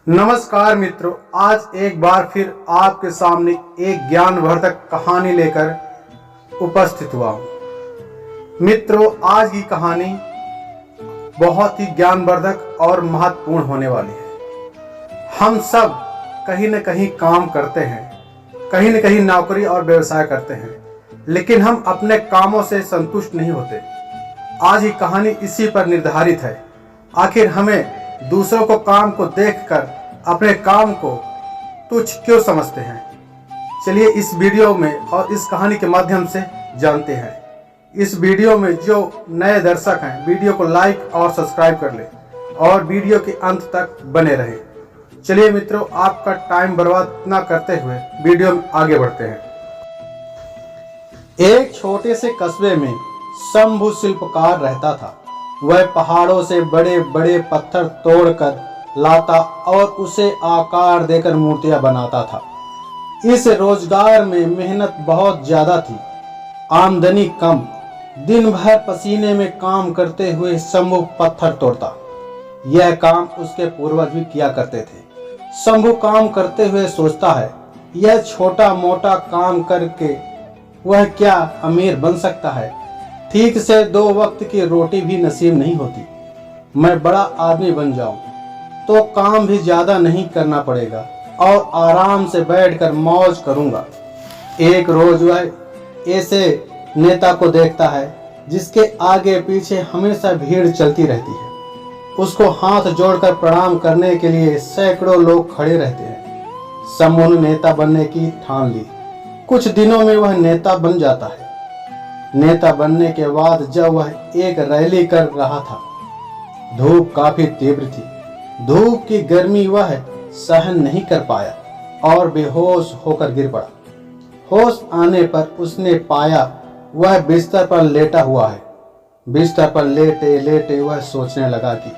नमस्कार मित्रों, आज एक बार फिर आपके सामने एक ज्ञानवर्धक कहानी लेकर उपस्थित हुआ हूँ। मित्रों, आज की कहानी बहुत ही ज्ञानवर्धक और महत्वपूर्ण होने वाली है। हम सब कहीं न कहीं काम करते हैं, कहीं न कहीं नौकरी और व्यवसाय करते हैं, लेकिन हम अपने कामों से संतुष्ट नहीं होते। आज की कहानी इसी पर निर्धारित है। आखिर हमें दूसरों को काम को देखकर अपने काम को तुच्छ क्यों समझते हैं? चलिए इस वीडियो में और इस कहानी के माध्यम से जानते हैं। इस वीडियो में जो नए दर्शक हैं, वीडियो को लाइक और सब्सक्राइब कर लें और वीडियो के अंत तक बने रहें। चलिए मित्रों, आपका टाइम बर्बाद न करते हुए वीडियो में आगे बढ़ते हैं। एक छोटे से कस्बे में शंभु शिल्पकार रहता था। वह पहाड़ों से बड़े बड़े पत्थर तोड़कर लाता और उसे आकार देकर मूर्तियां बनाता था। इस रोजगार में मेहनत बहुत ज्यादा थी, आमदनी कम। दिन भर पसीने में काम करते हुए शंभु पत्थर तोड़ता। यह काम उसके पूर्वज भी किया करते थे। शंभु काम करते हुए सोचता है, यह छोटा मोटा काम करके वह क्या अमीर बन सकता है? ठीक से 2 वक्त की रोटी भी नसीब नहीं होती। मैं बड़ा आदमी बन जाऊं तो काम भी ज्यादा नहीं करना पड़ेगा और आराम से बैठकर मौज करूंगा। एक रोज वह ऐसे नेता को देखता है जिसके आगे पीछे हमेशा भीड़ चलती रहती है। उसको हाथ जोड़कर प्रणाम करने के लिए सैकड़ों लोग खड़े रहते हैं। शंभु ने नेता बनने की ठान ली। कुछ दिनों में वह नेता बन जाता है। नेता बनने के बाद जब वह एक रैली कर रहा था, धूप काफी तीव्र थी। धूप की गर्मी वह सहन नहीं कर पाया और बेहोश होकर गिर पड़ा। होश आने पर उसने पाया वह बिस्तर पर लेटा हुआ है। बिस्तर पर लेटे लेटे वह सोचने लगा कि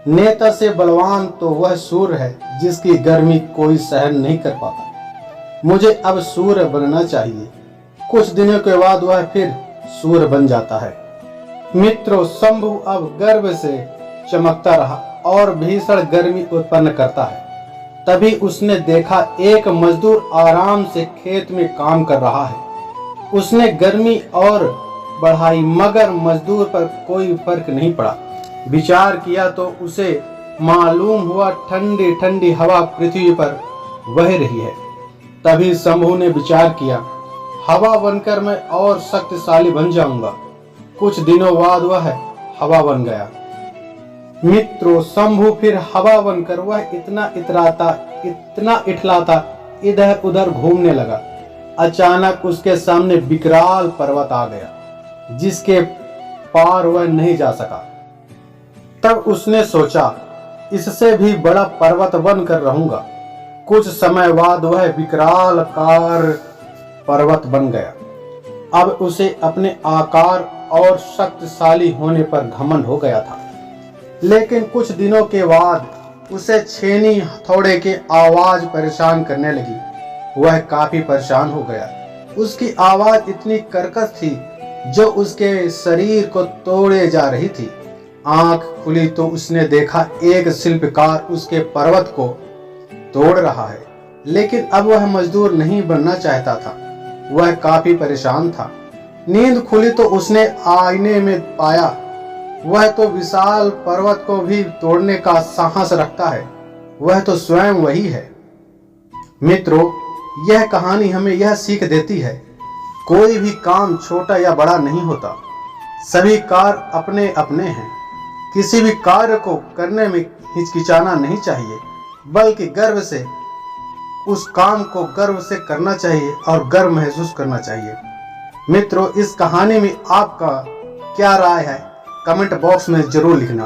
नेता से बलवान तो वह सूर्य है जिसकी गर्मी कोई सहन नहीं कर पाता। मुझे अब सूर्य बनना चाहिए। कुछ दिनों के बाद वह फिर सूर्य बन जाता है। मित्रों, शंभु अब गर्व से चमकता रहा और भीषण गर्मी उत्पन्न करता है। तभी उसने देखा एक मजदूर आराम से खेत में काम कर रहा है। उसने गर्मी और बढ़ाई मगर मजदूर पर कोई फर्क नहीं पड़ा। विचार किया तो उसे मालूम हुआ ठंडी ठंडी हवा पृथ्वी पर बह रही है। तभी शंभु ने विचार किया, हवा बनकर मैं और शक्तिशाली बन जाऊंगा। कुछ दिनों बाद वह हवा बन गया। मित्रों, शंभु फिर हवा बनकर वह इतना इठलाता इधर उधर घूमने लगा। अचानक उसके सामने विकराल पर्वत आ गया जिसके पार वह नहीं जा सका। तब उसने सोचा, इससे भी बड़ा पर्वत बनकर रहूंगा। कुछ समय बाद वह विकरालकार पर्वत बन गया। अब उसे अपने आकार और शक्तिशाली होने पर घमंड हो गया था। लेकिन कुछ दिनों के बाद उसे छेनी हथौड़े की आवाज परेशान करने लगी। वह काफी परेशान हो गया। उसकी आवाज इतनी कर्कश थी जो उसके शरीर को तोड़े जा रही थी। आंख खुली तो उसने देखा एक शिल्पकार उसके पर्वत को तोड़ रहा है। लेकिन अब वह मजदूर नहीं बनना चाहता था। वह काफी परेशान था। नींद खुली तो उसने आईने में पाया वह तो विशाल पर्वत को भी तोड़ने का साहस रखता है। वह तो स्वयं वही है। मित्रों, यह कहानी हमें यह सीख देती है, कोई भी काम छोटा या बड़ा नहीं होता। सभी कार्य अपने अपने हैं। किसी भी कार्य को करने में हिचकिचाना नहीं चाहिए, बल्कि गर्व से उस काम को गर्व से करना चाहिए और गर्व महसूस करना चाहिए। मित्रों, इस कहानी में आपका क्या राय है? कमेंट बॉक्स में जरूर लिखना।